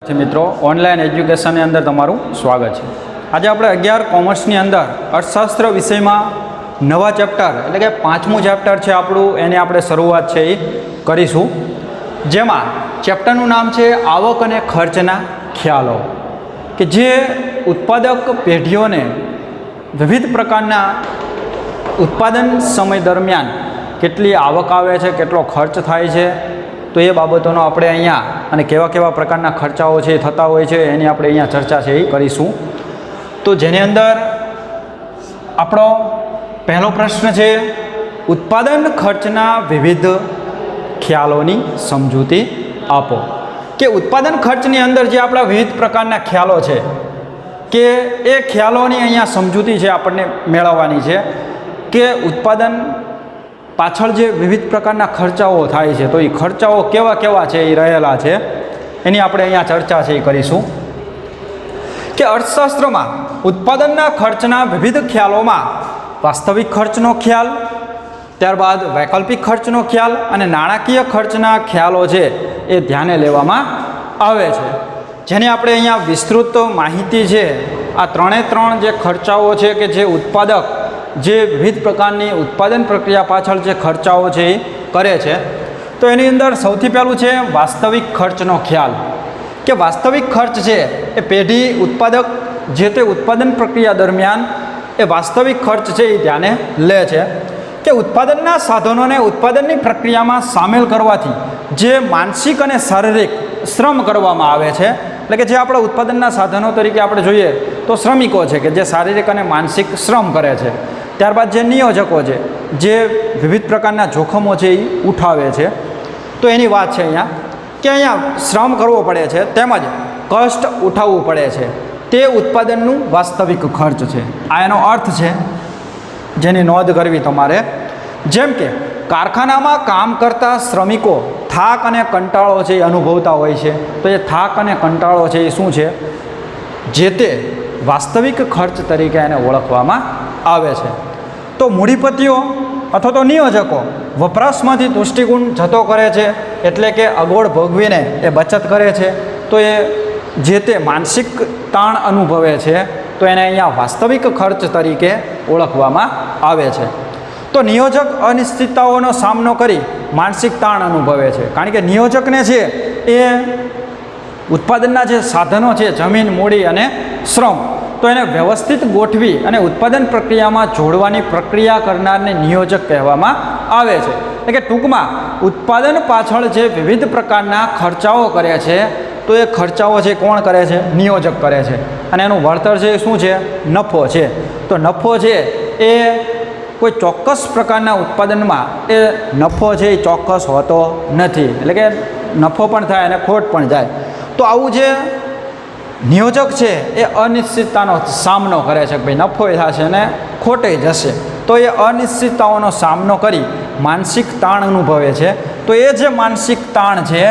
મિત્રો ઓનલાઈન એજ્યુકેશનની અંદર તમારું સ્વાગત છે। આજે આપણે 11 કોમર્સની અંદર અર્થશાસ્ત્ર વિષયમાં નવા ચેપ્ટર એટલે કે પાંચમું ચેપ્ટર છે આપણું, એની આપણે શરૂઆત છે એ કરીશું, જેમાં ચેપ્ટરનું નામ છે આવક અને ખર્ચના ખ્યાલો, કે જે ઉત્પાદક પેઢીઓને વિવિધ પ્રકારના ઉત્પાદન સમય દરમિયાન કેટલી આવક આવે છે, કેટલો ખર્ચ થાય છે, તો એ બાબતોનો આપણે અહીંયા અને કેવા કેવા પ્રકારના ખર્ચાઓ છે થતા હોય છે એની આપણે અહીંયા ચર્ચા છે એ કરીશું। તો જેની અંદર આપણો પહેલો પ્રશ્ન છે ઉત્પાદન ખર્ચના વિવિધ ખ્યાલોની સમજૂતી આપો, કે ઉત્પાદન ખર્ચની અંદર જે આપણા વિવિધ પ્રકારના ખ્યાલો છે કે એ ખ્યાલોની અહીંયા સમજૂતી છે આપણને મેળવવાની છે, કે ઉત્પાદન પાછળ જે વિવિધ પ્રકારના ખર્ચાઓ થાય છે તો એ ખર્ચાઓ કેવા કેવા છે એ રહેલા છે એની આપણે અહીંયા ચર્ચા છે એ કરીશું। કે અર્થશાસ્ત્રમાં ઉત્પાદનના ખર્ચના વિવિધ ખ્યાલોમાં વાસ્તવિક ખર્ચનો ખ્યાલ, ત્યારબાદ વૈકલ્પિક ખર્ચનો ખ્યાલ અને નાણાકીય ખર્ચના ખ્યાલો છે એ ધ્યાને લેવામાં આવે છે, જેની આપણે અહીંયા વિસ્તૃત માહિતી છે આ ત્રણ જે ખર્ચાઓ છે કે જે ઉત્પાદક જે વિવિધ પ્રકારની ઉત્પાદન પ્રક્રિયા પાછળ જે ખર્ચાઓ છે એ કરે છે, તો એની અંદર સૌથી પહેલું છે વાસ્તવિક ખર્ચનો ખ્યાલ, કે વાસ્તવિક ખર્ચ છે એ પેઢી ઉત્પાદક જે તે ઉત્પાદન પ્રક્રિયા દરમિયાન એ વાસ્તવિક ખર્ચ છે એ ધ્યાને લે છે, કે ઉત્પાદનના સાધનોને ઉત્પાદનની પ્રક્રિયામાં સામેલ કરવાથી જે માનસિક અને શારીરિક શ્રમ કરવામાં આવે છે, એટલે કે જે આપણા ઉત્પાદનના સાધનો તરીકે આપણે જોઈએ તો શ્રમિકો છે કે જે શારીરિક અને માનસિક શ્રમ કરે છે, ત્યારબાદ જે નિયોજકો છે જે વિવિધ પ્રકારના જોખમો છે એ ઉઠાવે છે, તો એની વાત છે અહીંયા કે અહીંયા શ્રમ કરવો પડે છે તેમજ કષ્ટ ઉઠાવવું પડે છે, તે ઉત્પાદનનું વાસ્તવિક ખર્ચ છે। આ એનો અર્થ છે જેની નોંધ કરવી તમારે। જેમ કે કારખાનામાં કામ કરતા શ્રમિકો થાક અને કંટાળો છે એ અનુભવતા હોય છે, તો એ થાક અને કંટાળો છે એ શું છે, જે તે વાસ્તવિક ખર્ચ તરીકે એને ઓળખવામાં આવે છે। તો મૂડીપતિઓ અથવા તો નિયોજકો વપરાશમાંથી તુષ્ટિગુણ જતો કરે છે, એટલે કે અગવડ ભોગવીને એ બચત કરે છે, તો એ જે તે માનસિક તાણ અનુભવે છે તો એને અહીંયા વાસ્તવિક ખર્ચ તરીકે ઓળખવામાં આવે છે। તો નિયોજક અનિશ્ચિતતાઓનો સામનો કરી માનસિક તાણ અનુભવે છે, કારણ કે નિયોજકને છે એ ઉત્પાદનના જે સાધનો છે જમીન, મૂડી અને શ્રમ, તો એને વ્યવસ્થિત ગોઠવી અને ઉત્પાદન પ્રક્રિયામાં જોડવાની પ્રક્રિયા કરનારને નિયોજક કહેવામાં આવે છે। એટલે કે ટૂંકમાં ઉત્પાદન પાછળ જે વિવિધ પ્રકારના ખર્ચાઓ કરે છે તો એ ખર્ચાઓ છે કોણ કરે છે, નિયોજક કરે છે, અને એનું વળતર છે એ શું છે, નફો છે। તો નફો છે એ કોઈ ચોક્કસ પ્રકારના ઉત્પાદનમાં એ નફો છે એ ચોક્કસ હોતો નથી, એટલે કે નફો પણ થાય અને ખોટ પણ જાય। તો આવું જે નિયોજક છે એ અનિશ્ચિતતાનો સામનો કરે છે કે ભાઈ નફો થશે અને ખોટે જશે, તો એ અનિશ્ચિતતાઓનો સામનો કરી માનસિક તાણ અનુભવે છે, તો એ જે માનસિક તાણ છે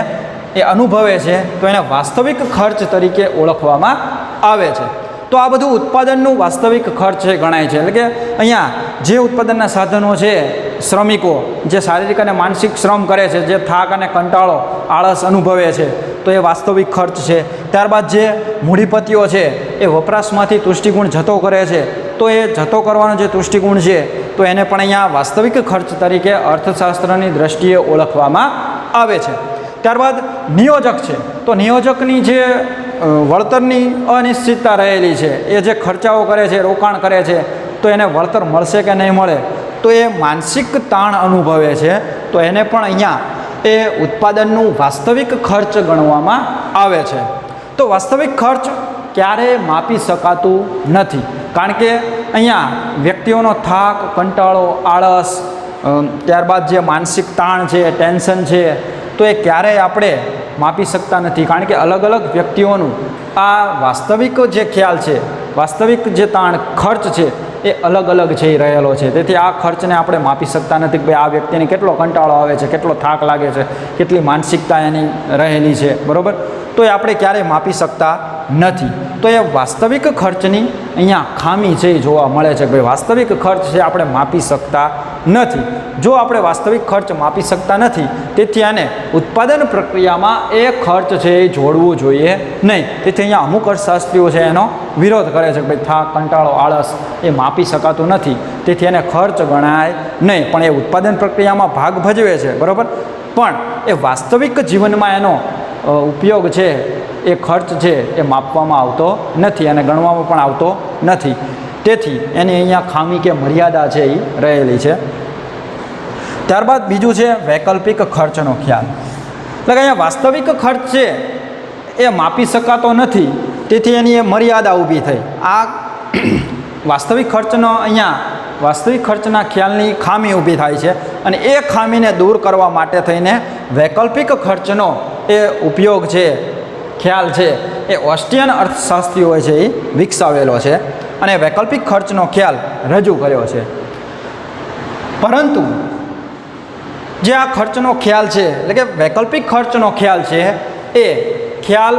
એ અનુભવે છે તો એને વાસ્તવિક ખર્ચ તરીકે ઓળખવામાં આવે છે। તો આ બધું ઉત્પાદનનું વાસ્તવિક ખર્ચ છે ગણાય છે, એટલે કે અહીંયા જે ઉત્પાદનના સાધનો છે, શ્રમિકો જે શારીરિક અને માનસિક શ્રમ કરે છે, જે થાક અને કંટાળો આળસ અનુભવે છે તો એ વાસ્તવિક ખર્ચ છે। ત્યારબાદ જે મૂડીપતિઓ છે એ વપરાશમાંથી તુષ્ટિગુણ જતો કરે છે, તો એ જતો કરવાનો જે તુષ્ટિગુણ છે તો એને પણ અહીંયા વાસ્તવિક ખર્ચ તરીકે અર્થશાસ્ત્રની દ્રષ્ટિએ ઓળખવામાં આવે છે। ત્યારબાદ નિયોજક છે, તો નિયોજકની જે વળતરની અનિશ્ચિતતા રહેલી છે, એ જે ખર્ચાઓ કરે છે, રોકાણ કરે છે, તો એને વળતર મળશે કે નહીં મળે, તો એ માનસિક તાણ અનુભવે છે, તો એને પણ અહીંયા એ ઉત્પાદનનું વાસ્તવિક ખર્ચ ગણવામાં આવે છે। તો વાસ્તવિક ખર્ચ ક્યારેય માપી શકાતું નથી, કારણ કે અહીંયા વ્યક્તિઓનો થાક, કંટાળો, આળસ, ત્યારબાદ જે માનસિક તાણ છે, ટેન્શન છે, તો એ ક્યારેય આપણે માપી શકતા નથી, કારણ કે અલગ અલગ વ્યક્તિઓનું આ વાસ્તવિક જે ખ્યાલ છે, વાસ્તવિક જે તાણ ખર્ચ છે એ અલગ અલગ છે એ રહેલો છે, તેથી આ ખર્ચને આપણે માપી શકતા નથી કે ભાઈ આ વ્યક્તિને કેટલો કંટાળો આવે છે, કેટલો થાક લાગે છે, કેટલી માનસિકતા એની રહેલી છે, બરાબર, તો એ આપણે ક્યારેય માપી શકતા નથી। તો એ વાસ્તવિક ખર્ચની અહીંયા ખામી છે એ જોવા મળે છે કે ભાઈ વાસ્તવિક ખર્ચ છે આપણે માપી શકતા નથી. જો આપણે વાસ્તવિક ખર્ચ માપી શકતા નથી, તેથી આને ઉત્પાદન પ્રક્રિયામાં એ ખર્ચ છે એ જોડવું જોઈએ નહીં. તેથી અહીંયા અમુક અર્થશાસ્ત્રીઓ છે એનો વિરોધ કરે છે કે ભાઈ થાક, કંટાળો, આળસ એ માપી શકાતું નથી, તેથી એને ખર્ચ ગણાય નહીં. પણ એ ઉત્પાદન પ્રક્રિયામાં ભાગ ભજવે છે, બરાબર. પણ એ વાસ્તવિક જીવનમાં એનો ઉપયોગ છે, એ ખર્ચ છે એ માપવામાં આવતો નથી અને ગણવામાં પણ આવતો નથી. તેથી એની અહીંયા ખામી કે મર્યાદા છે એ રહેલી છે. ત્યારબાદ બીજું છે વૈકલ્પિક ખર્ચનો ખ્યાલ. એટલે કે અહીંયા વાસ્તવિક ખર્ચ છે એ માપી શકાતો નથી, તેથી એની એ મર્યાદા ઊભી થઈ. આ વાસ્તવિક ખર્ચનો અહીંયા વાસ્તવિક ખર્ચના ખ્યાલની ખામી ઊભી થાય છે અને એ ખામીને દૂર કરવા માટે થઈને વૈકલ્પિક ખર્ચનો એ ઉપયોગ છે, ખ્યાલ છે, એ ઓસ્ટ્રિયન અર્થશાસ્ત્રીઓએ છે એ વિકસાવેલો છે અને વૈકલ્પિક ખર્ચનો ખ્યાલ રજૂ કર્યો છે. પરંતુ જે આ ખર્ચનો ખ્યાલ છે, એટલે કે વૈકલ્પિક ખર્ચનો ખ્યાલ છે, એ ખ્યાલ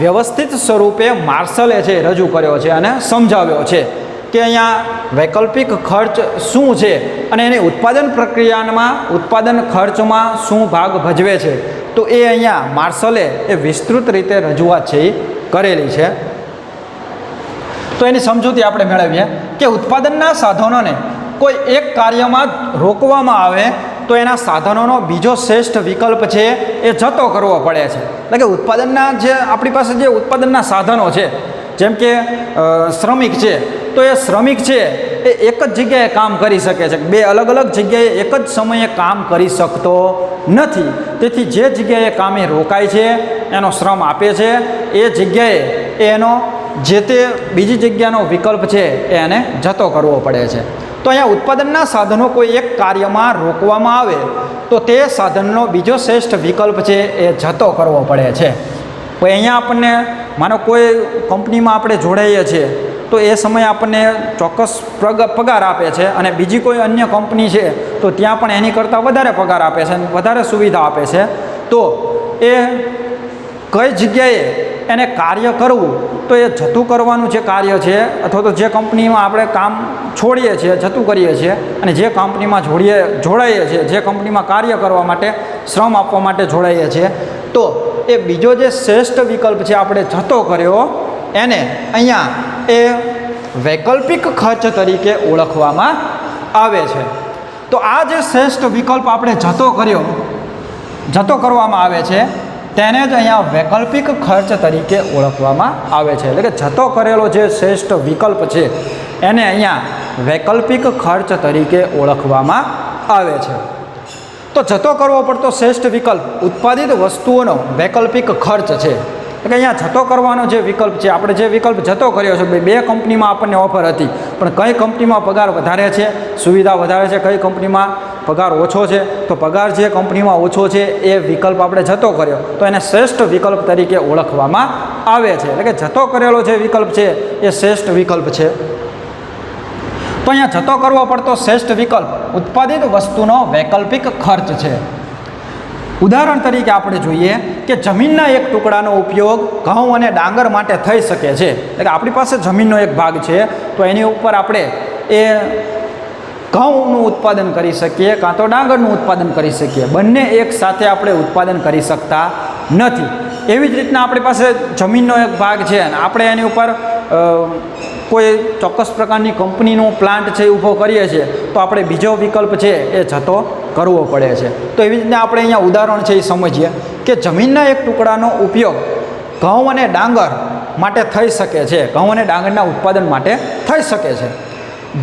વ્યવસ્થિત સ્વરૂપે માર્શલે છે રજૂ કર્યો છે અને સમજાવ્યો છે કે અહીંયા વૈકલ્પિક ખર્ચ શું છે અને એની ઉત્પાદન પ્રક્રિયામાં ઉત્પાદન ખર્ચમાં શું ભાગ ભજવે છે. તો એ અહીંયા માર્શલે એ વિસ્તૃત રીતે રજૂઆત છે એ કરેલી છે. તો એની સમજૂતી આપણે મેળવીએ કે ઉત્પાદનના સાધનોને કોઈ એક કાર્યમાં રોકવામાં આવે તો એના સાધનોનો બીજો શ્રેષ્ઠ વિકલ્પ છે એ જતો કરવો પડે છે. એટલે કે ઉત્પાદનના જે આપણી પાસે જે ઉત્પાદનના સાધનો છે, જેમ કે શ્રમિક છે, તો એ શ્રમિક છે એ એક જ જગ્યાએ કામ કરી શકે છે. બે અલગ અલગ જગ્યાએ એક જ સમયે કામ કરી શકતો નથી. તેથી જે જગ્યાએ કામે રોકાય છે, એનો શ્રમ આપે છે, એ જગ્યાએ એનો જે તે બીજી જગ્યાનો વિકલ્પ છે એને જતો કરવો પડે છે. તો અહીંયા ઉત્પાદનના સાધનો કોઈ એક કાર્યમાં રોકવામાં આવે તો તે સાધનનો બીજો શ્રેષ્ઠ વિકલ્પ છે એ જતો કરવો પડે છે. તો અહીંયા આપણને માનો કોઈ કંપનીમાં આપણે જોડાઈએ છીએ તો એ સમયે આપણને ચોક્કસ પગાર આપે છે અને બીજી કોઈ અન્ય કંપની છે તો ત્યાં પણ એની કરતાં વધારે પગાર આપે છે અને વધારે સુવિધા આપે છે. તો એ કઈ જગ્યાએ એને કાર્ય કરવું, તો એ જતું કરવાનું જે કાર્ય છે અથવા તો જે કંપનીમાં આપણે કામ છોડીએ છીએ, જતું કરીએ છીએ અને જે કંપનીમાં જોડાઈએ છીએ, જે કંપનીમાં કાર્ય કરવા માટે, શ્રમ આપવા માટે જોડાઈએ છીએ, તો એ બીજો જે શ્રેષ્ઠ વિકલ્પ છે આપણે જતો કર્યો, એને અહીંયા એ વૈકલ્પિક ખર્ચ તરીકે ઓળખવામાં આવે છે. તો આ જે શ્રેષ્ઠ વિકલ્પ આપણે જતો કરવામાં આવે છે તેને જ અહીંયા વૈકલ્પિક ખર્ચ તરીકે ઓળખવામાં આવે છે. એટલે કે જતો કરેલો જે શ્રેષ્ઠ વિકલ્પ છે એને અહીંયા વૈકલ્પિક ખર્ચ તરીકે ઓળખવામાં આવે છે. તો જતો કરવો પડતો શ્રેષ્ઠ વિકલ્પ ઉત્પાદિત વસ્તુઓનો વૈકલ્પિક ખર્ચ છે. એટલે અહીંયા જતો કરવાનો જે વિકલ્પ છે, આપણે જે વિકલ્પ જતો કર્યો છે, બે કંપનીમાં આપણને ઓફર હતી, પણ કઈ કંપનીમાં પગાર વધારે છે, સુવિધા વધારે છે, કઈ કંપનીમાં પગાર ઓછો છે, તો પગાર જે કંપનીમાં ઓછો છે એ વિકલ્પ આપણે જતો કર્યો તો એને શ્રેષ્ઠ વિકલ્પ તરીકે ઓળખવામાં આવે છે. એટલે કે જતો કરેલો જે વિકલ્પ છે એ શ્રેષ્ઠ વિકલ્પ છે. તો અહીંયા જતો કરવો પડતો શ્રેષ્ઠ વિકલ્પ ઉત્પાદિત વસ્તુનો વૈકલ્પિક ખર્ચ છે. ઉદાહરણ તરીકે આપણે જોઈએ કે જમીનના એક ટુકડાનો ઉપયોગ ઘઉં અને ડાંગર માટે થઈ શકે છે. એટલે કે આપણી પાસે જમીનનો એક ભાગ છે તો એની ઉપર આપણે એ ઘઉંનું ઉત્પાદન કરી શકીએ કાં તો ડાંગરનું ઉત્પાદન કરી શકીએ. બંને એક સાથે આપણે ઉત્પાદન કરી શકતા નથી. એવી જ રીતના આપણી પાસે જમીનનો એક ભાગ છે અને આપણે એની ઉપર કોઈ ચોક્કસ પ્રકારની કંપનીનું પ્લાન્ટ છે ઊભો કરીએ છીએ તો આપણે બીજો વિકલ્પ છે એ જતો કરવો પડે છે. તો એવી રીતના આપણે અહીંયા ઉદાહરણ છે એ સમજીએ કે જમીનના એક ટુકડાનો ઉપયોગ ઘઉં અને ડાંગર માટે થઈ શકે છે, ઘઉં અને ડાંગરના ઉત્પાદન માટે થઈ શકે છે.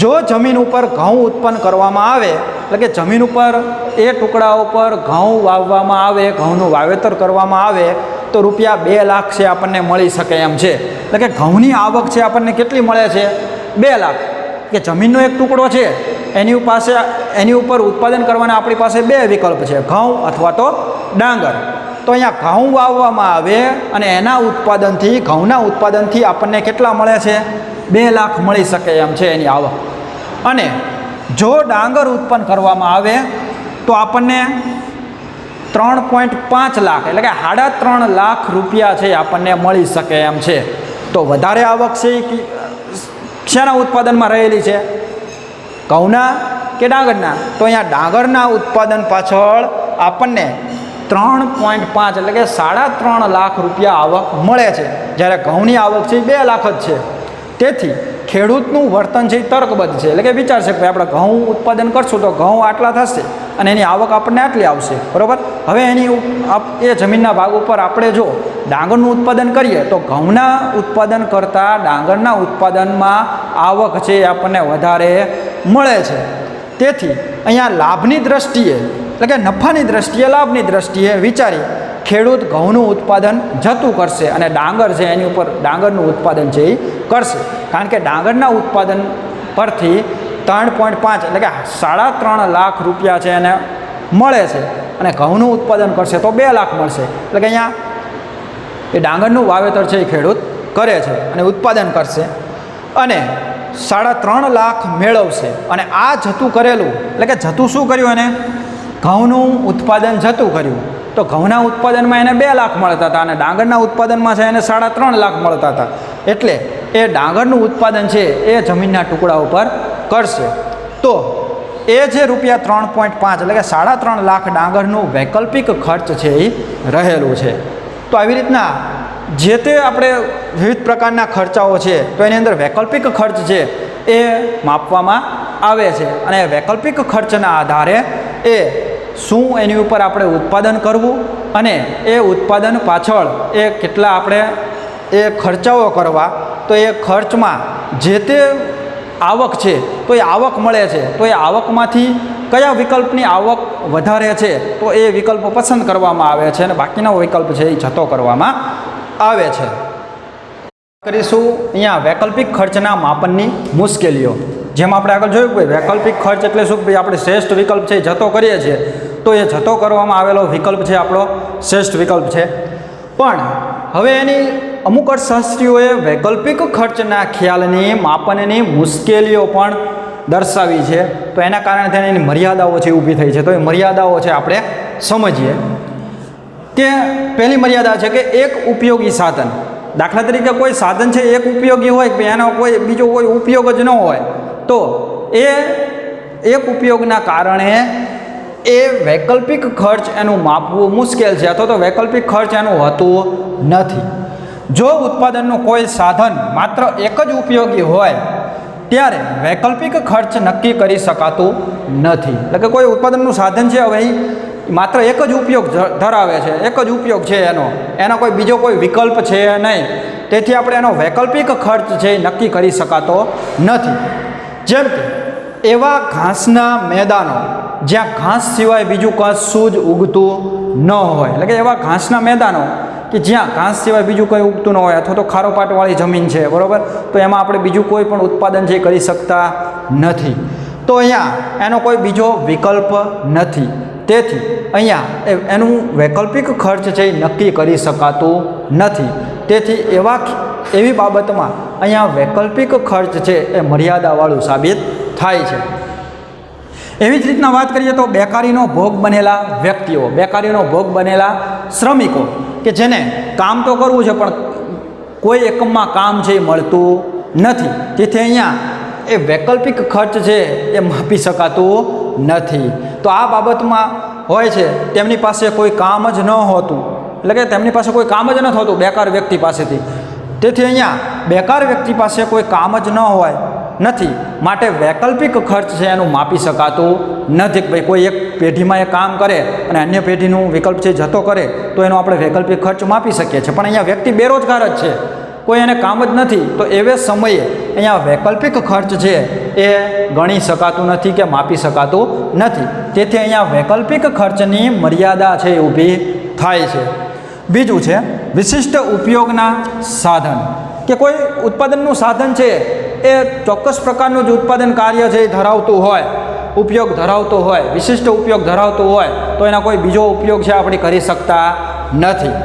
જો જમીન ઉપર ઘઉં ઉત્પન્ન કરવામાં આવે, એટલે કે જમીન ઉપર એ ટુકડા ઉપર ઘઉં વાવવામાં આવે, ઘઉંનું વાવેતર કરવામાં આવે તો રૂપિયા 2 લાખ છે આપણને મળી શકે એમ છે. એટલે કે ઘઉંની આવક છે આપણને કેટલી મળે છે? 2 લાખ. કે જમીનનો એક ટુકડો છે એની ઉપર ઉત્પાદન કરવાના આપણી પાસે 2 વિકલ્પ છે, ઘઉં અથવા તો ડાંગર. તો અહીંયા ઘઉં વાવવામાં આવે અને એના ઉત્પાદનથી, ઘઉંના ઉત્પાદનથી આપણને કેટલા મળે છે? 2 લાખ મળી શકે એમ છે એની આવક. અને જો ડાંગર ઉત્પન્ન કરવામાં આવે તો આપણને 3.5 લાખ એટલે કે 3.5 લાખ રૂપિયા છે આપણને મળી શકે એમ છે. તો વધારે આવક છે શેના ઉત્પાદનમાં રહેલી છે? ઘઉંના કે ડાંગરના? તો અહીંયા ડાંગરના ઉત્પાદન પાછળ આપણને 3.5 એટલે કે 3.5 લાખ રૂપિયા આવક મળે છે, જ્યારે ઘઉંની આવક છે એ 2 લાખ જ છે. તેથી ખેડૂતનું વર્તન છે એ તર્કબદ્ધ છે, એટલે કે વિચારશે કે આપણે ઘઉં ઉત્પાદન કરશું તો ઘઉં આટલા થશે અને એની આવક આપણને આટલી આવશે, બરાબર. હવે એ જમીનના ભાગ ઉપર આપણે જો ડાંગરનું ઉત્પાદન કરીએ તો ઘઉંના ઉત્પાદન કરતાં ડાંગરના ઉત્પાદનમાં આવક છે એ આપણને વધારે મળે છે. તેથી અહીંયા લાભની દ્રષ્ટિએ એટલે કે નફાની દ્રષ્ટિએ, લાભની દ્રષ્ટિએ વિચારી ખેડૂત ઘઉંનું ઉત્પાદન જતું કરશે અને ડાંગર છે એની ઉપર ડાંગરનું ઉત્પાદન છે એ કરશે, કારણ કે ડાંગરના ઉત્પાદન પરથી 3.5 એટલે કે 3.5 લાખ રૂપિયા છે એને મળે છે અને ઘઉંનું ઉત્પાદન કરશે તો 2 લાખ મળશે. એટલે કે અહીંયા એ ડાંગરનું વાવેતર છે એ ખેડૂત કરે છે અને ઉત્પાદન કરશે અને 3.5 લાખ મેળવશે. અને આ જતું કરેલું એટલે કે જતું શું કર્યું એને? ઘઉંનું ઉત્પાદન જતું કર્યું. તો ઘઉંના ઉત્પાદનમાં એને 2 લાખ મળતા હતા અને ડાંગરના ઉત્પાદનમાં છે એને 3.5 લાખ મળતા હતા. એટલે એ ડાંગરનું ઉત્પાદન છે એ જમીનના ટુકડા ઉપર કરશે. તો એ જે રૂપિયા 3.5 એટલે કે 3.5 લાખ ડાંગરનું વૈકલ્પિક ખર્ચ છે એ રહેલું છે. તો આવી રીતના જે તે આપણે વિવિધ પ્રકારના ખર્ચાઓ છે તો એની અંદર વૈકલ્પિક ખર્ચ છે એ માપવામાં આવે છે અને વૈકલ્પિક ખર્ચના આધારે એ શું એની ઉપર આપણે ઉત્પાદન કરવું અને એ ઉત્પાદન પાછળ એ કેટલા આપણે એ ખર્ચાઓ કરવા, તો એ ખર્ચમાં જે તે આવક છે તો એ આવક મળે છે તો એ આવકમાંથી કયા વિકલ્પની આવક વધારે છે તો એ વિકલ્પ પસંદ કરવામાં આવે છે અને બાકીનો વિકલ્પ છે એ જતો કરવામાં આવે છે. કરીશું અહીંયા વૈકલ્પિક ખર્ચના માપનની મુશ્કેલીઓ. જેમ આપણે આગળ જોયું કે વૈકલ્પિક ખર્ચ એટલે શું? ભાઈ આપણે શ્રેષ્ઠ વિકલ્પ છે જતો કરીએ છીએ તો એ જતો કરવામાં આવેલો વિકલ્પ છે આપણો શ્રેષ્ઠ વિકલ્પ છે. પણ હવે એની અમુક અર્થશાસ્ત્રીઓએ વૈકલ્પિક ખર્ચના ખ્યાલની માપનની મુશ્કેલીઓ પણ દર્શાવી છે. તો એના કારણે તેને એની મર્યાદાઓ છે ઊભી થઈ છે. તો એ મર્યાદાઓ છે આપણે સમજીએ. કે પહેલી મર્યાદા છે કે એક ઉપયોગી સાધન. દાખલા તરીકે કોઈ સાધન છે એક ઉપયોગી હોય કે એનો કોઈ બીજો કોઈ ઉપયોગ જ ન હોય તો એ એક ઉપયોગના કારણે એ વૈકલ્પિક ખર્ચ એનું માપવું મુશ્કેલ છે અથવા તો વૈકલ્પિક ખર્ચ એનું હોતું નથી. જો ઉત્પાદનનું કોઈ સાધન માત્ર એક જ ઉપયોગી હોય ત્યારે વૈકલ્પિક ખર્ચ નક્કી કરી શકાતું નથી. એટલે કે કોઈ ઉત્પાદનનું સાધન છે હવે માત્ર એક જ ઉપયોગ ધરાવે છે, એક જ ઉપયોગ છે એનો કોઈ બીજો કોઈ વિકલ્પ છે નહીં, તેથી આપણે એનો વૈકલ્પિક ખર્ચ છે એ નક્કી કરી શકાતો નથી. જેમ કે એવા ઘાસના મેદાનો જ્યાં ઘાસ સિવાય બીજું કશું જ ઉગતું ન હોય, એટલે કે એવા ઘાસના મેદાનો કે જ્યાં ઘાસ સિવાય બીજું કંઈ ઉગતું ન હોય અથવા તો ખારોપાટવાળી જમીન છે, બરાબર, તો એમાં આપણે બીજું કોઈ પણ ઉત્પાદન છે કરી શકતા નથી. તો અહીંયા એનો કોઈ બીજો વિકલ્પ નથી. તેથી અહીંયા એનું વૈકલ્પિક ખર્ચ છે એ નક્કી કરી શકાતું નથી. તેથી એવી બાબતમાં અહીંયા વૈકલ્પિક ખર્ચ છે એ મર્યાદાવાળું સાબિત થાય છે. એવી જ રીતના વાત કરીએ તો બેકારીનો ભોગ બનેલા વ્યક્તિઓ, બેકારીનો ભોગ બનેલા શ્રમિકો કે જેને કામ તો કરવું છે પણ કોઈ એકમમાં કામ છે એ મળતું નથી. તેથી અહીંયા એ વૈકલ્પિક ખર્ચ છે એ માપી શકાતું નથી. તો આ બાબતમાં હોય છે તેમની પાસે કોઈ કામ જ ન હોતું, એટલે કે તેમની પાસે કોઈ કામ જ ન થતું બેકાર વ્યક્તિ પાસેથી. તેથી અહીંયા બેકાર વ્યક્તિ પાસે કોઈ કામ જ ન હોય નથી માટે વૈકલ્પિક ખર્ચ છે એનું માપી શકાતું નથી. કે ભાઈ કોઈ એક પેઢીમાં એ કામ કરે અને અન્ય પેઢીનું વિકલ્પ છે જતો કરે તો એનો આપણે વૈકલ્પિક ખર્ચ માપી શકીએ છીએ. પણ અહીંયા વ્યક્તિ બેરોજગાર જ છે, કોઈ એને કામ જ નથી, તો એવે સમયે અહીંયા વૈકલ્પિક ખર્ચ છે એ ગણી શકાતું નથી કે માપી શકાતું નથી. તેથી અહીંયા વૈકલ્પિક ખર્ચની મર્યાદા છે એ ઊભી થાય છે. બીજું છે વિશિષ્ટ ઉપયોગના સાધન, કે કોઈ ઉત્પાદનનું સાધન છે એ ચોક્કસ પ્રકારનું જ ઉત્પાદન કાર્ય છે એ ધરાવતું હોય, ઉપયોગ ધરાવતો હોય, વિશિષ્ટ ઉપયોગ ધરાવતો હોય તો એના કોઈ બીજો ઉપયોગ છે આપણે કરી શકતા નથી.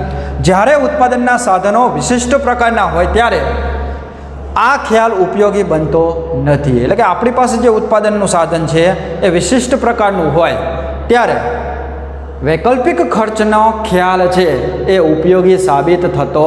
જ્યારે ઉત્પાદનના સાધનો વિશિષ્ટ પ્રકારના હોય ત્યારે આ ખ્યાલ ઉપયોગી બનતો નથી. એટલે કે આપણી પાસે જે ઉત્પાદનનું સાધન છે એ વિશિષ્ટ પ્રકારનું હોય ત્યારે વૈકલ્પિક ખર્ચનો ખ્યાલ છે એ ઉપયોગી સાબિત થતો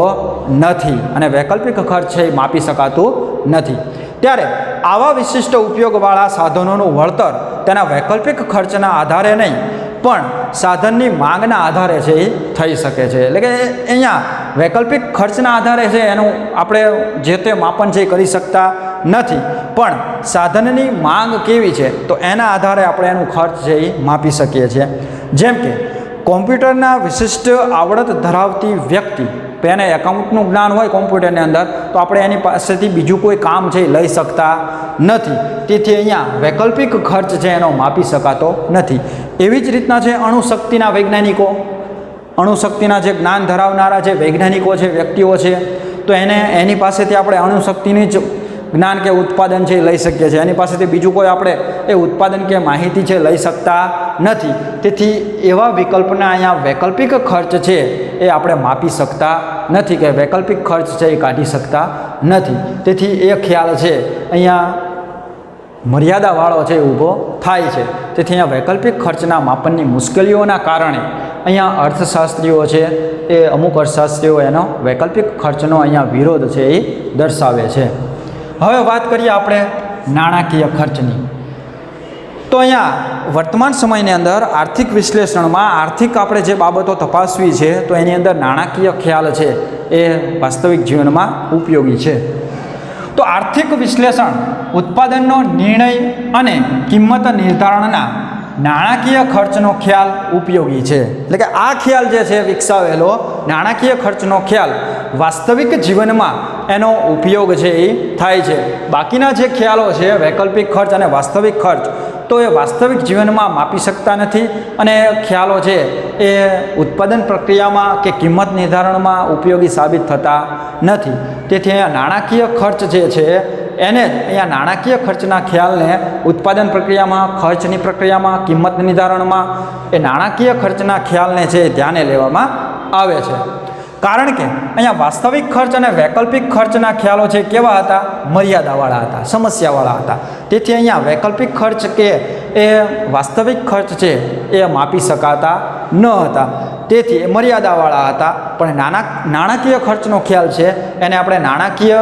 નથી અને વૈકલ્પિક ખર્ચ છે એ માપી શકાતું નથી. ત્યારે આવા વિશિષ્ટ ઉપયોગવાળા સાધનોનું વળતર તેના વૈકલ્પિક ખર્ચના આધારે નહીં પણ સાધનની માંગના આધારે છે એ થઈ શકે છે. એટલે કે અહીંયા વૈકલ્પિક ખર્ચના આધારે છે એનું આપણે જે તે માપન છે એ કરી શકતા નથી, પણ સાધનની માંગ કેવી છે તો એના આધારે આપણે એનું ખર્ચ છે એ માપી શકીએ છીએ. જેમ કે કોમ્પ્યુટરના વિશિષ્ટ આવડત ધરાવતી વ્યક્તિ, તો એને એકાઉન્ટનું જ્ઞાન હોય કોમ્પ્યુટરની અંદર, તો આપણે એની પાસેથી બીજું કોઈ કામ છે એ લઈ શકતા નથી. તેથી અહીંયા વૈકલ્પિક ખર્ચ છે એનો માપી શકાતો નથી. એવી જ રીતના છે અણુશક્તિના વૈજ્ઞાનિકો, અણુશક્તિના જે જ્ઞાન ધરાવનારા જે વૈજ્ઞાનિકો છે, વ્યક્તિઓ છે, તો એની પાસેથી આપણે અણુશક્તિની જ જ્ઞાન કે ઉત્પાદન છે એ લઈ શકીએ છીએ. એની પાસેથી બીજું કોઈ આપણે એ ઉત્પાદન કે માહિતી છે લઈ શકતા નથી. તેથી એવા વિકલ્પના અહીંયા વૈકલ્પિક ખર્ચ છે એ આપણે માપી શકતા નથી, કે વૈકલ્પિક ખર્ચ છે એ કાઢી શકતા નથી. તેથી એ ખ્યાલ છે અહીંયા મર્યાદાવાળો છે એ ઊભો થાય છે. તેથી અહીંયા વૈકલ્પિક ખર્ચના માપનની મુશ્કેલીઓના કારણે અહીંયા અર્થશાસ્ત્રીઓ છે એ અમુક અર્થશાસ્ત્રીઓ એનો વૈકલ્પિક ખર્ચનો અહીંયા વિરોધ છે એ દર્શાવે છે. હવે વાત કરીએ આપણે નાણાકીય ખર્ચની. તો અહીંયા વર્તમાન સમયની અંદર આર્થિક વિશ્લેષણમાં આર્થિક આપણે જે બાબતો તપાસવી છે તો એની અંદર નાણાકીય ખ્યાલ છે એ વાસ્તવિક જીવનમાં ઉપયોગી છે. તો આર્થિક વિશ્લેષણ ઉત્પાદનનો નિર્ણય અને કિંમત નિર્ધારણના નાણાકીય ખર્ચનો ખ્યાલ ઉપયોગી છે. એટલે કે આ ખ્યાલ જે છે વિકસાવેલો નાણાકીય ખર્ચનો ખ્યાલ વાસ્તવિક જીવનમાં એનો ઉપયોગ છે એ થાય છે. બાકીના જે ખ્યાલો છે વૈકલ્પિક ખર્ચ અને વાસ્તવિક ખર્ચ, તો એ વાસ્તવિક જીવનમાં માપી શકતા નથી અને ખ્યાલો છે એ ઉત્પાદન પ્રક્રિયામાં કે કિંમત નિર્ધારણમાં ઉપયોગી સાબિત થતા નથી. તેથી અહીંયા નાણાકીય ખર્ચ જે છે એને જ અહીંયા નાણાકીય ખર્ચના ખ્યાલને ઉત્પાદન પ્રક્રિયામાં, ખર્ચની પ્રક્રિયામાં, કિંમત નિર્ધારણમાં એ નાણાકીય ખર્ચના ખ્યાલને છે ધ્યાને લેવામાં આવે છે. કારણ કે અહીંયા વાસ્તવિક ખર્ચ અને વૈકલ્પિક ખર્ચના ખ્યાલો છે કેવા હતા? મર્યાદાવાળા હતા, સમસ્યાવાળા હતા. તેથી અહીંયા વૈકલ્પિક ખર્ચ કે એ વાસ્તવિક ખર્ચ છે એ માપી શકાતા ન હતા. તેથી એ મર્યાદાવાળા હતા. પણ નાણાકીય ખર્ચનો ખ્યાલ છે એને આપણે નાણાકીય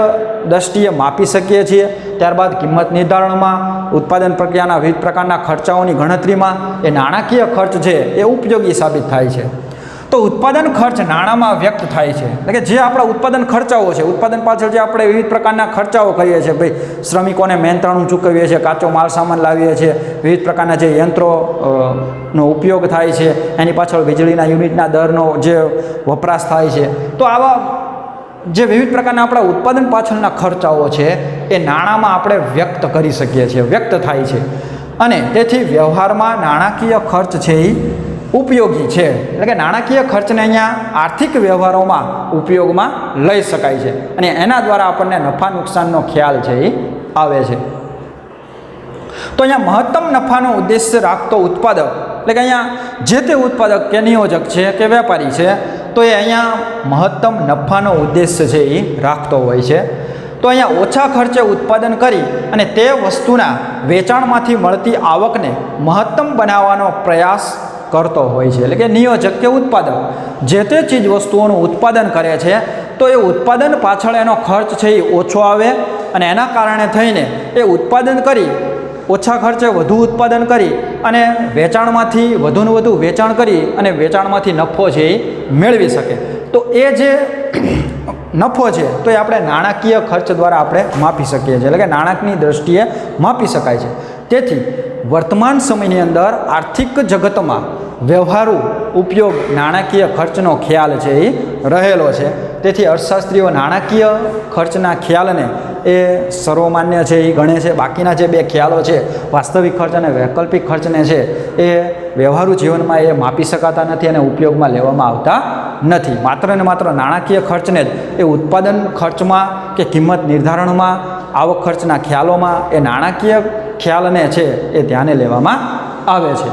દ્રષ્ટિએ માપી શકીએ છીએ. ત્યારબાદ કિંમત નિર્ધારણમાં, ઉત્પાદન પ્રક્રિયાના વિવિધ પ્રકારના ખર્ચાઓની ગણતરીમાં એ નાણાકીય ખર્ચ છે એ ઉપયોગી સાબિત થાય છે. તો ઉત્પાદન ખર્ચ નાણાંમાં વ્યક્ત થાય છે. એટલે કે જે આપણા ઉત્પાદન ખર્ચાઓ છે, ઉત્પાદન પાછળ જે આપણે વિવિધ પ્રકારના ખર્ચાઓ કરીએ છીએ, ભાઈ શ્રમિકોને મહેનતાણું ચૂકવીએ છીએ, કાચો માલ સામાન લાવીએ છીએ, વિવિધ પ્રકારના જે યંત્રોનો ઉપયોગ થાય છે, એની પાછળ વીજળીના યુનિટના દરનો જે વપરાશ થાય છે, તો આવા જે વિવિધ પ્રકારના આપણા ઉત્પાદન પાછળના ખર્ચાઓ છે એ નાણાંમાં આપણે વ્યક્ત કરી શકીએ છીએ, વ્યક્ત થાય છે. અને તેથી વ્યવહારમાં નાણાકીય ખર્ચ છે એ ઉપયોગી છે. એટલે કે નાણાકીય ખર્ચને અહીંયા આર્થિક વ્યવહારોમાં ઉપયોગમાં લઈ શકાય છે અને એના દ્વારા આપણને નફા નુકસાનનો ખ્યાલ છે એ આવે છે. તો અહીંયા મહત્તમ નફાનો ઉદ્દેશ્ય રાખતો ઉત્પાદક, એટલે કે અહીંયા જે તે ઉત્પાદક કે નિયોજક છે કે વેપારી છે, તો એ અહીંયા મહત્તમ નફાનો ઉદ્દેશ્ય છે એ રાખતો હોય છે. તો અહીંયા ઓછા ખર્ચે ઉત્પાદન કરી અને તે વસ્તુના વેચાણમાંથી મળતી આવકને મહત્તમ બનાવવાનો પ્રયાસ કરતો હોય છે. એટલે કે નિયોજક કે ઉત્પાદક જે તે ચીજ વસ્તુઓનું ઉત્પાદન કરે છે તો એ ઉત્પાદન પાછળ એનો ખર્ચ છે એ ઓછો આવે અને એના કારણે થઈને એ ઉત્પાદન કરી, ઓછા ખર્ચે વધુ ઉત્પાદન કરી અને વેચાણમાંથી વધુને વધુ વેચાણ કરી અને વેચાણમાંથી નફો છે એ મેળવી શકે. તો એ જે નફો છે તો એ આપણે નાણાકીય ખર્ચ દ્વારા આપણે માપી શકીએ છીએ. એટલે કે નાણાકીય દ્રષ્ટિએ માપી શકાય છે. તેથી વર્તમાન સમયની અંદર આર્થિક જગતમાં વ્યવહારુ ઉપયોગ નાણાકીય ખર્ચનો ખ્યાલ છે એ રહેલો છે. તેથી અર્થશાસ્ત્રીઓ નાણાકીય ખર્ચના ખ્યાલને એ સર્વમાન્ય છે એ ગણે છે. બાકીના જે બે ખ્યાલો છે વાસ્તવિક ખર્ચ અને વૈકલ્પિક ખર્ચને છે એ વ્યવહારુ જીવનમાં એ માપી શકાતા નથી અને ઉપયોગમાં લેવામાં આવતા નથી. માત્ર ને માત્ર નાણાકીય ખર્ચને જ એ ઉત્પાદન ખર્ચમાં કે કિંમત નિર્ધારણમાં, આવક ખર્ચના ખ્યાલોમાં એ નાણાકીય ખ્યાલને છે એ ધ્યાને લેવામાં આવે છે.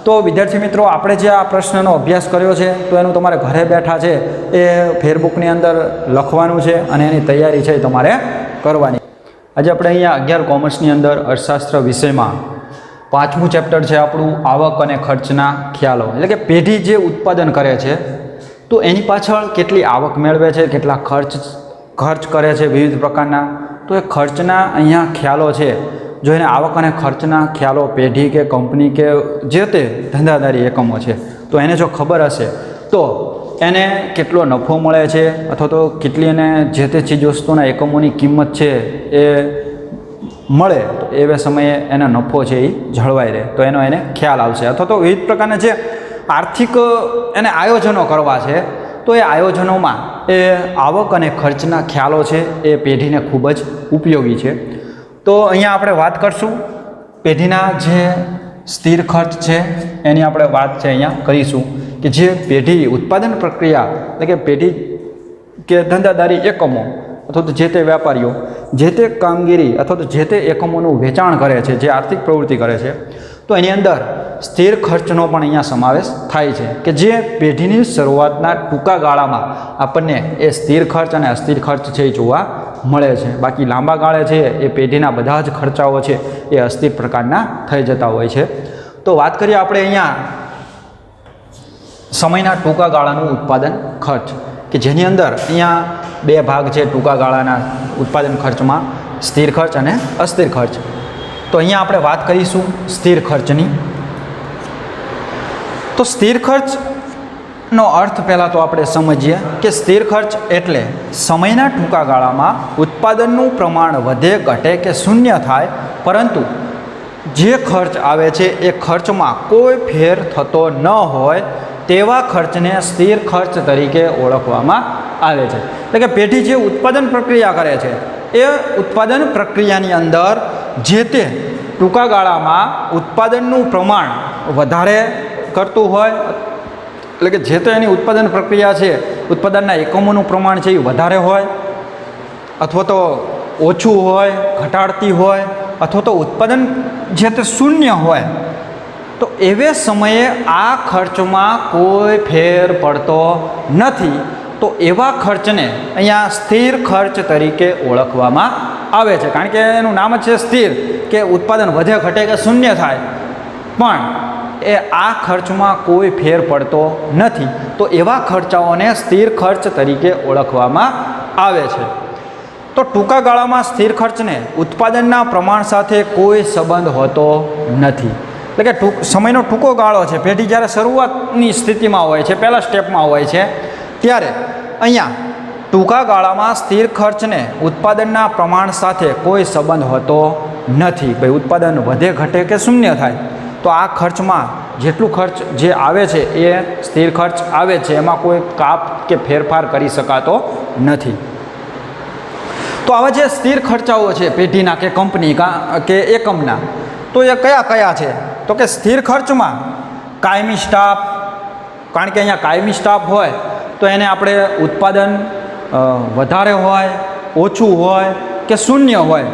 તો વિદ્યાર્થી મિત્રો, આપણે જે આ પ્રશ્નનો અભ્યાસ કર્યો છે તો એનું તમારે ઘરે બેઠા છે એ ફેરબુકની અંદર લખવાનું છે અને એની તૈયારી છે એ તમારે કરવાની. આજે આપણે અહીંયા 11 કોમર્સની અંદર અર્થશાસ્ત્ર વિષયમાં 5મું ચેપ્ટર છે આપણું આવક અને ખર્ચના ખ્યાલો. એટલે કે પેઢી જે ઉત્પાદન કરે છે તો એની પાછળ કેટલી આવક મેળવે છે, કેટલા ખર્ચ કરે છે વિવિધ પ્રકારના, તો એ ખર્ચના અહીંયા ખ્યાલો છે જો એને આવક અને ખર્ચના ખ્યાલો પેઢી કે કંપની કે જે તે ધંધાદારી એકમો છે તો એને જો ખબર હશે તો એને કેટલો નફો મળે છે અથવા તો કેટલી એને જે તે ચીજવસ્તુના એકમોની કિંમત છે એ મળે તો એવા સમયે એનો નફો છે એ જળવાઈ રહે તો એનો એને ખ્યાલ આવશે. અથવા તો વિવિધ પ્રકારના જે આર્થિક એને આયોજનો કરવા છે તો એ આયોજનોમાં એ આવક અને ખર્ચના ખ્યાલો છે એ પેઢીને ખૂબ જ ઉપયોગી છે. તો અહીંયા આપણે વાત કરશું પેઢીના જે સ્થિર ખર્ચ છે એની આપણે વાત છે અહીંયા કરીશું કે જે પેઢી ઉત્પાદન પ્રક્રિયા એટલે કે પેઢી કે ધંધાદારી એકમો અથવા તો જે તે વેપારીઓ જે તે કામગીરી અથવા તો જે તે એકમોનું વેચાણ કરે છે, જે આર્થિક પ્રવૃત્તિ કરે છે તો એની અંદર સ્થિર ખર્ચનો પણ અહીંયા સમાવેશ થાય છે કે જે પેઢીની શરૂઆતના ટૂંકા ગાળામાં આપણને એ સ્થિર ખર્ચ અને અસ્થિર ખર્ચ છે એ જોવા મળે છે. બાકી લાંબા ગાળે છે એ પેઢીના બધા જ ખર્ચાઓ છે એ અસ્થિર પ્રકારના થઈ જતા હોય છે. તો વાત કરીએ આપણે અહીંયા સમયના ટૂંકા ગાળાનું ઉત્પાદન ખર્ચ કે જેની અંદર અહીંયા બે ભાગ છે ટૂંકા ગાળાના ઉત્પાદન ખર્ચમાં, સ્થિર ખર્ચ અને અસ્થિર ખર્ચ. તો અહીંયા આપણે વાત કરીશું સ્થિર ખર્ચની. તો સ્થિર ખર્ચનો અર્થ પહેલાં તો આપણે સમજીએ કે સ્થિર ખર્ચ એટલે સમયના ટૂંકા ગાળામાં ઉત્પાદનનું પ્રમાણ વધે, ઘટે કે શૂન્ય થાય પરંતુ જે ખર્ચ આવે છે એ ખર્ચમાં કોઈ ફેર થતો ન હોય તેવા ખર્ચને સ્થિર ખર્ચ તરીકે ઓળખવામાં આવે છે. એટલે કે પેઢી જે ઉત્પાદન પ્રક્રિયા કરે છે એ ઉત્પાદન પ્રક્રિયાની અંદર જે તે ટૂંકા ગાળામાં ઉત્પાદનનું પ્રમાણ વધારે કરતું હોય એટલે કે જે તે એની ઉત્પાદન પ્રક્રિયા છે ઉત્પાદનના એકમોનું પ્રમાણ છે એ વધારે હોય અથવા તો ઓછું હોય, ઘટાડતી હોય અથવા તો ઉત્પાદન જે તે શૂન્ય હોય તો એવે સમયે આ ખર્ચમાં કોઈ ફેર પડતો નથી તો એવા ખર્ચને અહીંયા સ્થિર ખર્ચ તરીકે ઓળખવામાં આવે છે. કારણ કે એનું નામ જ છે સ્થિર કે ઉત્પાદન વધે, ઘટે કે શૂન્ય થાય પણ એ આ ખર્ચમાં કોઈ ફેર પડતો નથી તો એવા ખર્ચાઓને સ્થિર ખર્ચ તરીકે ઓળખવામાં આવે છે. તો ટૂંકા ગાળામાં સ્થિર ખર્ચને ઉત્પાદનના પ્રમાણ સાથે કોઈ સંબંધ હોતો નથી. એટલે કે સમયનો ટૂંકો ગાળો છે, પેઢી જ્યારે શરૂઆતની સ્થિતિમાં હોય છે, પહેલાં સ્ટેપમાં હોય છે ત્યારે અહીંયા ટૂંકા ગાળામાં સ્થિર ખર્ચને ઉત્પાદનના પ્રમાણ સાથે કોઈ સંબંધ હોતો નથી. ભાઈ ઉત્પાદન વધે, ઘટે કે શૂન્ય થાય તો આ ખર્ચમાં જેટલું ખર્ચ જે આવે છે એ સ્થિર ખર્ચ આવે છે, એમાં કોઈ કાપ કે ફેરફાર કરી શકાતો નથી. તો આવા જે સ્થિર ખર્ચાઓ છે પેઢીના કે કંપની કે એકમના તો એ કયા કયા છે તો કે સ્થિર ખર્ચમાં કાયમી સ્ટાફ, કારણ કે અહીંયા કાયમી સ્ટાફ હોય તો એને આપણે ઉત્પાદન વધારે હોય, ઓછું હોય કે શૂન્ય હોય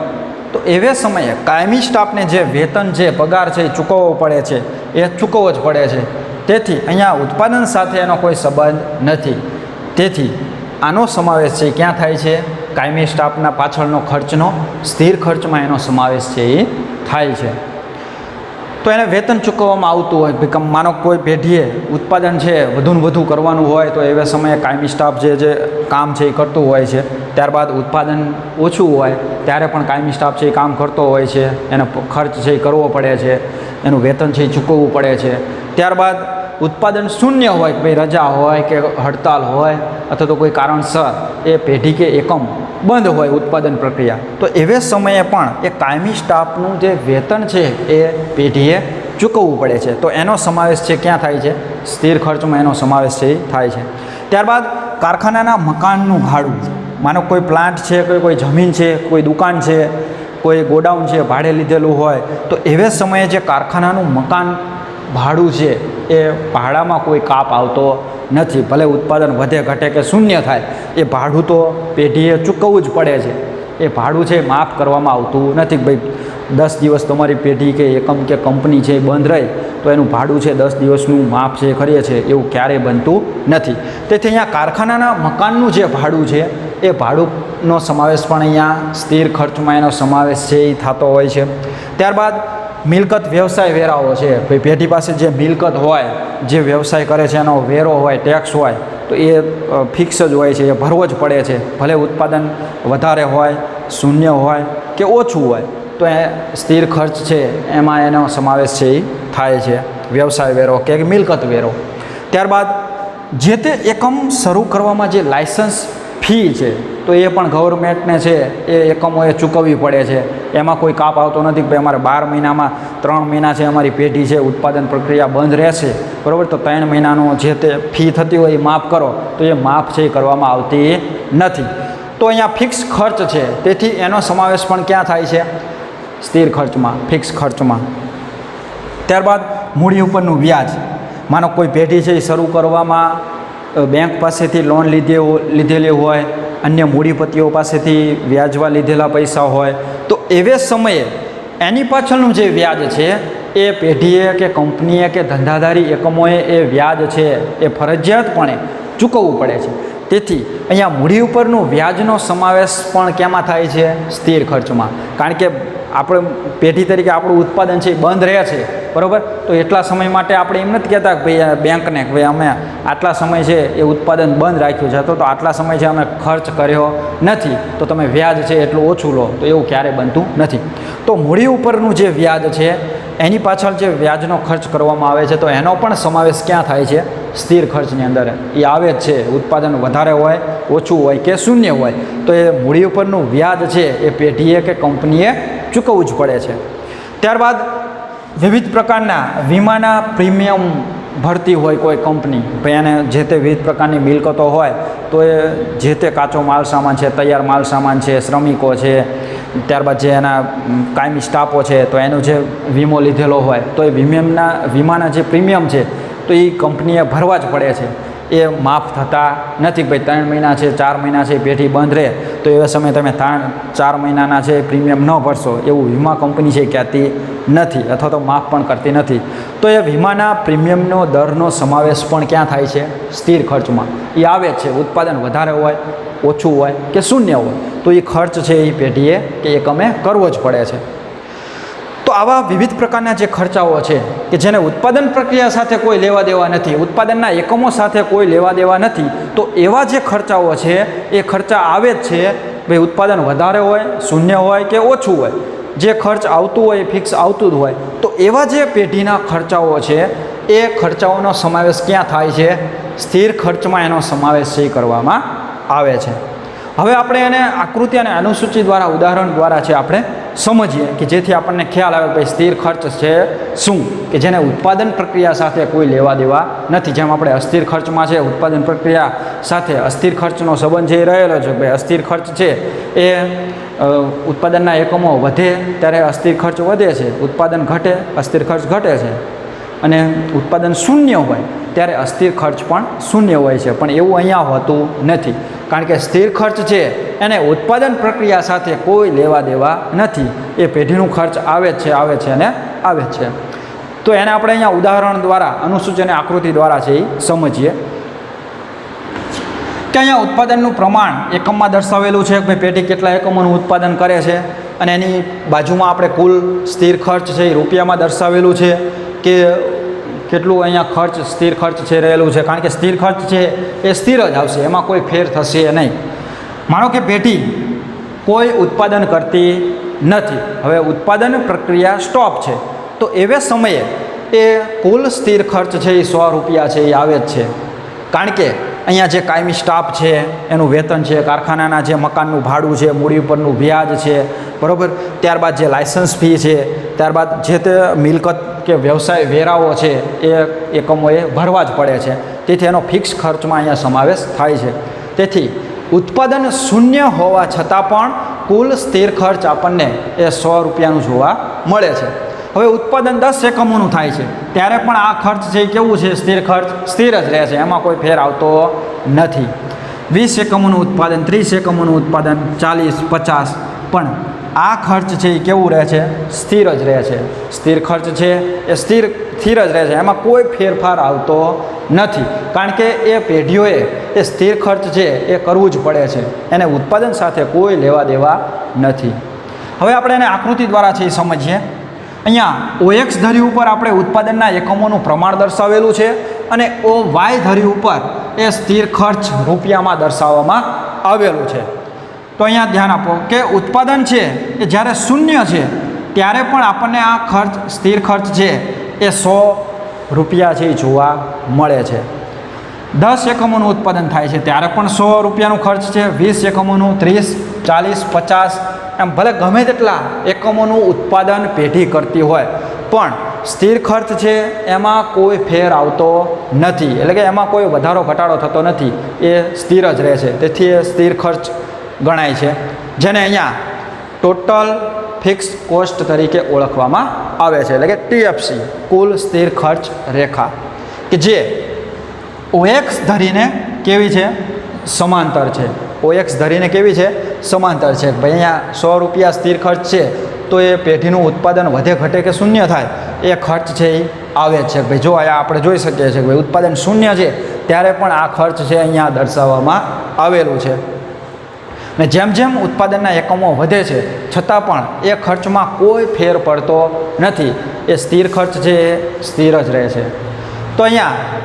તો એવે સમયે કાયમી સ્ટાફને જે વેતન જે પગાર છે એ ચૂકવવો પડે છે, એ ચૂકવવો જ પડે છે. તેથી અહીંયા ઉત્પાદન સાથે એનો કોઈ સંબંધ નથી. તેથી આનો સમાવેશ છે ક્યાં થાય છે? કાયમી સ્ટાફના પાછળનો ખર્ચનો સ્થિર ખર્ચમાં એનો સમાવેશ છે એ થાય છે. તો એને વેતન ચૂકવવામાં આવતું હોય, માનો કોઈ પેઢીએ ઉત્પાદન છે વધુ ને વધુ કરવાનું હોય તો એવા સમયે કાયમી સ્ટાફ જે કામ છે એ કરતું હોય છે. ત્યારબાદ ઉત્પાદન ઓછું હોય ત્યારે પણ કાયમી સ્ટાફ છે એ કામ કરતો હોય છે, એનો ખર્ચ છે એ કરવો પડે છે, એનું વેતન છે એ ચૂકવવું પડે છે. ત્યારબાદ ઉત્પાદન શૂન્ય હોય કે ભાઈ રજા હોય કે હડતાલ હોય અથવા તો કોઈ કારણસર એ પેઢી કે એકમ બંધ હોય ઉત્પાદન પ્રક્રિયા તો એવે સમયે પણ એ કાયમી સ્ટાફનું જે વેતન છે એ પેઢીએ ચૂકવવું પડે છે. તો એનો સમાવેશ છે ક્યાં થાય છે? સ્થિર ખર્ચમાં એનો સમાવેશ છે એ થાય છે. ત્યારબાદ કારખાનાના મકાનનું ભાડું, માનો કોઈ પ્લાન્ટ છે, કોઈ જમીન છે, કોઈ દુકાન છે, કોઈ ગોડાઉન છે ભાડે લીધેલું હોય તો એવે સમયે જે કારખાનાનું મકાન ભાડું છે એ ભાડામાં કોઈ કાપ આવતો નથી. ભલે ઉત્પાદન વધે, ઘટે કે શૂન્ય થાય એ ભાડું તો પેઢીએ ચૂકવવું જ પડે છે. એ ભાડું છે માફ કરવામાં આવતું નથી. ભાઈ 10 દિવસ તમારી પેઢી કે એકમ કે કંપની છે બંધ રહી તો એનું ભાડું છે 10 દિવસનું માફ છે કરીએ છીએ એવું ક્યારેય બનતું નથી. તેથી અહીંયા કારખાનાના મકાનનું જે ભાડું છે એ ભાડુંનો સમાવેશ પણ અહીંયા સ્થિર ખર્ચમાં એનો સમાવેશ છે એ થતો હોય છે. ત્યારબાદ મિલકત વ્યવસાય વેરાઓ છે, ભાઈ પેઢી પાસે જે મિલકત હોય, જે વ્યવસાય કરે છે એનો વેરો હોય, ટેક્સ હોય તો એ ફિક્સ જ હોય છે, એ ભરવો જ પડે છે. ભલે ઉત્પાદન વધારે હોય, શૂન્ય હોય કે ઓછું હોય તો એ સ્થિર ખર્ચ છે એમાં એનો સમાવેશ છે એ થાય છે, વ્યવસાય વેરો કે મિલકત વેરો. ત્યારબાદ જે તે એકમ શરૂ કરવામાં જે લાયસન્સ ફી છે તો એ પણ ગવર્મેન્ટને છે એ એકમોએ ચૂકવવી પડે છે. એમાં કોઈ કાપ આવતો નથી કે ભાઈ અમારે 12 મહિનામાં 3 મહિના છે અમારી પેઢી છે ઉત્પાદન પ્રક્રિયા બંધ રહેશે, બરાબર, તો 3 મહિનાનો જે તે ફી થતી હોય એ માફ કરો, તો એ માફ છે એ કરવામાં આવતી નથી. તો અહીંયા ફિક્સ ખર્ચ છે, તેથી એનો સમાવેશ પણ ક્યાં થાય છે? સ્થિર ખર્ચમાં, ફિક્સ ખર્ચમાં. ત્યારબાદ મૂડી ઉપરનું વ્યાજ. માનો કોઈ પેઢી છે એ શરૂ કરવામાં બેંક પાસેથી લોન લીધેલી હોય, અન્ય મૂડીપતિઓ પાસેથી વ્યાજવા લીધેલા પૈસા હોય, તો એવે સમયે એની પાછળનું જે વ્યાજ છે એ પેઢીએ કે કંપનીએ કે ધંધાદારી એકમોએ એ વ્યાજ છે એ ફરજિયાતપણે ચૂકવવું પડે છે. તેથી અહીંયા મૂડી ઉપરનું વ્યાજનો સમાવેશ પણ કેમાં થાય છે? સ્થિર ખર્ચમાં. કારણ કે આપણે પેઢી તરીકે આપણું ઉત્પાદન છે એ બંધ રહે છે, બરાબર, તો એટલા સમય માટે આપણે એમ નથી કહેતા કે ભાઈ બેંકને કે ભાઈ અમે આટલા સમય છે એ ઉત્પાદન બંધ રાખ્યું છે, તો આટલા સમય છે અમે ખર્ચ કર્યો નથી, તો તમે વ્યાજ છે એટલું ઓછું લો, તો એવું ક્યારેય બનતું નથી. તો મૂડી ઉપરનું જે વ્યાજ છે એની પાછળ જે વ્યાજનો ખર્ચ કરવામાં આવે છે તો એનો પણ સમાવેશ ક્યાં થાય છે? સ્થિર ખર્ચની અંદર એ આવે જ છે. ઉત્પાદન વધારે હોય, ઓછું હોય કે શૂન્ય હોય, તો એ મૂડી ઉપરનું વ્યાજ છે એ પેઢીએ કે કંપનીએ ચૂકવવું જ પડે છે. ત્યારબાદ વિવિધ પ્રકારના વીમાના પ્રીમિયમ ભરતી હોય કોઈ કંપની, ભાઈ એને જે તે વિવિધ પ્રકારની મિલકતો હોય તો એ જે તે કાચો માલ સામાન છે, તૈયાર માલ સામાન છે, શ્રમિકો છે, ત્યારબાદ જે એના કાયમી સ્ટાફો છે, તો એનો જે વીમો લીધેલો હોય તો એ વીમાના જે પ્રીમિયમ છે તો એ કંપનીએ ભરવા જ પડે છે. એ માફ થતા નથી. ભાઈ 3 મહિના છે, 4 મહિના છે, પેઢી બંધ રહે, તો એવા સમયે તમે 4 મહિનાના છે પ્રીમિયમ ન ભરશો એવું વીમા કંપની છે કહેતી નથી, અથવા તો માફ પણ કરતી નથી. તો એ વીમાના પ્રીમિયમનો દરનો સમાવેશ પણ ક્યાં થાય છે? સ્થિર ખર્ચમાં. એ આવે છે. ઉત્પાદન વધારે હોય, ઓછું હોય કે શૂન્ય હોય, તો એ ખર્ચ છે એ પેઢીએ કે એકમે કરવો જ પડે છે. તો આવા વિવિધ પ્રકારના જે ખર્ચાઓ છે કે જેને ઉત્પાદન પ્રક્રિયા સાથે કોઈ લેવા દેવા નથી, ઉત્પાદનના એકમો સાથે કોઈ લેવા દેવા નથી, તો એવા જે ખર્ચાઓ છે એ ખર્ચા આવે જ છે. ભાઈ ઉત્પાદન વધારે હોય, શૂન્ય હોય કે ઓછું હોય, જે ખર્ચ આવતું હોય ફિક્સ આવતું જ હોય, તો એવા જે પેઢીના ખર્ચાઓ છે એ ખર્ચાઓનો સમાવેશ ક્યાં થાય છે? સ્થિર ખર્ચમાં એનો સમાવેશ છે કરવામાં આવે છે. હવે આપણે એને આકૃતિ અને અનુસૂચિ દ્વારા, ઉદાહરણ દ્વારા છે આપણે સમજીએ કે જેથી આપણને ખ્યાલ આવે કે સ્થિર ખર્ચ છે શું, કે જેને ઉત્પાદન પ્રક્રિયા સાથે કોઈ લેવા દેવા નથી. જેમ આપણે અસ્થિર ખર્ચમાં છે ઉત્પાદન પ્રક્રિયા સાથે અસ્થિર ખર્ચનો સંબંધ જે રહેલો છે, ભાઈ અસ્થિર ખર્ચ છે એ ઉત્પાદનના એકમો વધે ત્યારે અસ્થિર ખર્ચ વધે છે, ઉત્પાદન ઘટે અસ્થિર ખર્ચ ઘટે છે, અને ઉત્પાદન શૂન્ય હોય ત્યારે અસ્થિર ખર્ચ પણ શૂન્ય હોય છે. પણ એવું અહીંયા હોતું નથી, કારણ કે સ્થિર ખર્ચ છે એને ઉત્પાદન પ્રક્રિયા સાથે કોઈ લેવા દેવા નથી. એ પેઢીનું ખર્ચ આવે જ છે, આવે છે અને આવે જ છે. તો એને આપણે અહીંયા ઉદાહરણ દ્વારા, અનુસૂચિ અને આકૃતિ દ્વારા છે એ સમજીએ કે અહીંયા ઉત્પાદનનું પ્રમાણ એકમમાં દર્શાવેલું છે કે ભાઈ પેઢી કેટલા એકમોનું ઉત્પાદન કરે છે, અને એની બાજુમાં આપણે કુલ સ્થિર ખર્ચ છે એ રૂપિયામાં દર્શાવેલું છે કે કેટલું અહીંયા ખર્ચ સ્થિર ખર્ચ છે રહેલું છે. કારણ કે સ્થિર ખર્ચ છે એ સ્થિર જ આવશે, એમાં કોઈ ફેર થશે નહીં. માનો કે પેઢી કોઈ ઉત્પાદન કરતી નથી, હવે ઉત્પાદન પ્રક્રિયા સ્ટોપ છે, તો એવે સમયે એ કુલ સ્થિર ખર્ચ છે એ 100 રૂપિયા છે એ આવે જ છે. કારણ કે અહીંયા જે કાયમી સ્ટાફ છે એનું વેતન છે, કારખાનાના જે મકાનનું ભાડું છે, મૂડી ઉપરનું વ્યાજ છે, બરાબર, ત્યારબાદ જે લાયસન્સ ફી છે, ત્યારબાદ જે તે મિલકત કે વ્યવસાય વેરાઓ છે એ એકમોએ ભરવા જ પડે છે. તેથી એનો ફિક્સ ખર્ચમાં અહીંયા સમાવેશ થાય છે. તેથી ઉત્પાદન શૂન્ય હોવા છતાં પણ કુલ સ્થિર ખર્ચ આપણને એ 100 રૂપિયાનું જોવા મળે છે. હવે ઉત્પાદન 10 એકમોનું થાય છે ત્યારે પણ આ ખર્ચ છે એ કેવું છે? સ્થિર ખર્ચ સ્થિર જ રહે છે, એમાં કોઈ ફેર આવતો નથી. 20 એકમોનું ઉત્પાદન, 30 એકમોનું ઉત્પાદન, 40, 50, પણ આ ખર્ચ છે એ કેવું રહે છે? સ્થિર જ રહે છે. સ્થિર ખર્ચ છે એ સ્થિર જ રહે છે, એમાં કોઈ ફેરફાર આવતો નથી. કારણ કે એ પેઢીઓએ એ સ્થિર ખર્ચ છે એ કરવું જ પડે છે, એને ઉત્પાદન સાથે કોઈ લેવા દેવા નથી. હવે આપણે એને આકૃતિ દ્વારા છે એ સમજીએ. અહીંયા OX ધરી ઉપર આપણે ઉત્પાદનના એકમોનું પ્રમાણ દર્શાવેલું છે, અને OY ધરી ઉપર એ સ્થિર ખર્ચ રૂપિયામાં દર્શાવવામાં આવેલું છે. તો અહીંયા ધ્યાન આપો કે ઉત્પાદન છે એ જ્યારે શૂન્ય છે ત્યારે પણ આપણને આ ખર્ચ સ્થિર ખર્ચ છે એ 100 રૂપિયા છે એ જોવા મળે છે. 10 એકમોનું ઉત્પાદન થાય છે ત્યારે પણ 100 રૂપિયાનું ખર્ચ છે. 20 એકમોનું, 30, 40, 50 એમ ભલે ગમે તેટલા એકમોનું ઉત્પાદન પેઢી કરતી હોય પણ સ્થિર ખર્ચ છે એમાં કોઈ ફેર આવતો નથી, એટલે કે એમાં કોઈ વધારો ઘટાડો થતો નથી, એ સ્થિર જ રહે છે. તેથી એ સ્થિર ખર્ચ ગણાય છે, જેને અહીંયા ટોટલ ફિક્સ કોસ્ટ તરીકે ઓળખવામાં આવે છે, એટલે કે TFC કુલ સ્થિર ખર્ચ રેખા, કે જે OX ધરીને કેવી છે? સમાંતર છે. OX ધરીને કેવી છે? સમાંતર છે. ભાઈ અહીંયા 100 રૂપિયા સ્થિર ખર્ચ છે તો એ પેઢીનું ઉત્પાદન વધે ઘટે કે શૂન્ય થાય એ ખર્ચ છે એ આવે જ છે. ભાઈ જો અહીંયા આપણે જોઈ શકીએ છીએ કે ભાઈ ઉત્પાદન શૂન્ય છે ત્યારે પણ આ ખર્ચ છે અહીંયા દર્શાવવામાં આવેલું છે. ને જેમ જેમ ઉત્પાદનના એકમો વધે છે છતાં પણ એ ખર્ચમાં કોઈ ફેર પડતો નથી, એ સ્થિર ખર્ચ છે એ સ્થિર જ રહે છે. તો અહીંયા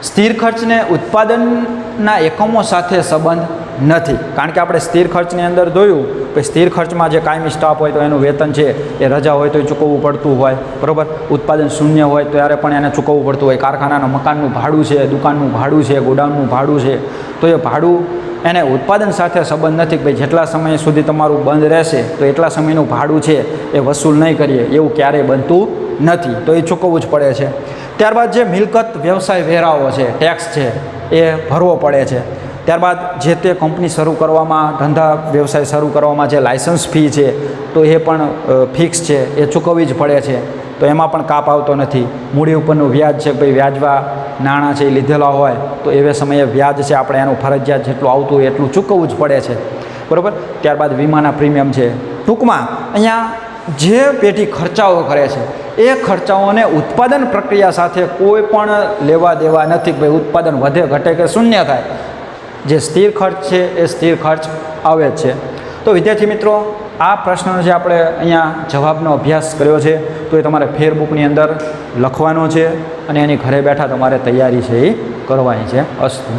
સ્થિર ખર્ચને ઉત્પાદનના એકમો સાથે સંબંધ નથી, કારણ કે આપણે સ્થિર ખર્ચની અંદર જોયું કે સ્થિર ખર્ચમાં જે કાયમી સ્ટાફ હોય તો એનું વેતન છે એ રજા હોય તો એ ચૂકવવું પડતું હોય, બરાબર. ઉત્પાદન શૂન્ય હોય ત્યારે પણ એને ચૂકવવું પડતું હોય. કારખાનાના મકાનનું ભાડું છે, દુકાનનું ભાડું છે, ગોડાઉનનું ભાડું છે, તો એ ભાડું એને ઉત્પાદન સાથે સંબંધ નથી. ભાઈ જેટલા સમય સુધી તમારું બંધ રહેશે તો એટલા સમયનું ભાડું છે એ વસૂલ નહીં કરીએ એવું ક્યારેય બનતું નથી, તો એ ચૂકવવું જ પડે છે. ત્યારબાદ જે મિલકત વ્યવસાય વેરાઓ છે, ટેક્સ છે, એ ભરવો પડે છે. ત્યારબાદ જે તે કંપની શરૂ કરવામાં, ધંધા વ્યવસાય શરૂ કરવામાં જે લાયસન્સ ફી છે તો એ પણ ફિક્સ છે, એ ચૂકવવી જ પડે છે, તો એમાં પણ કાપ આવતો નથી. મૂડી ઉપરનું વ્યાજ છે, ભાઈ વ્યાજવા નાણાં છે એ લીધેલા હોય તો એવે સમયે વ્યાજ છે આપણે એનું ફરજિયાત જેટલું આવતું હોય એટલું ચૂકવવું જ પડે છે, બરાબર. ત્યારબાદ વીમાના પ્રીમિયમ છે. ટૂંકમાં અહીંયા જે પેઢી ખર્ચાઓ કરે છે એ ખર્ચાઓને ઉત્પાદન પ્રક્રિયા સાથે કોઈ પણ લેવા દેવા નથી. ભાઈ ઉત્પાદન વધે ઘટે કે શૂન્ય થાય, જે સ્થિર ખર્ચ છે એ સ્થિર ખર્ચ આવે જ છે. તો વિદ્યાર્થી મિત્રો, આ પ્રશ્નનો જે આપણે અહીંયા જવાબનો અભ્યાસ કર્યો છે તો એ તમારે ફેરબુકની અંદર લખવાનો છે અને એની ઘરે બેઠા તમારે તૈયારી છે એ કરવાની છે. અસ્તુ.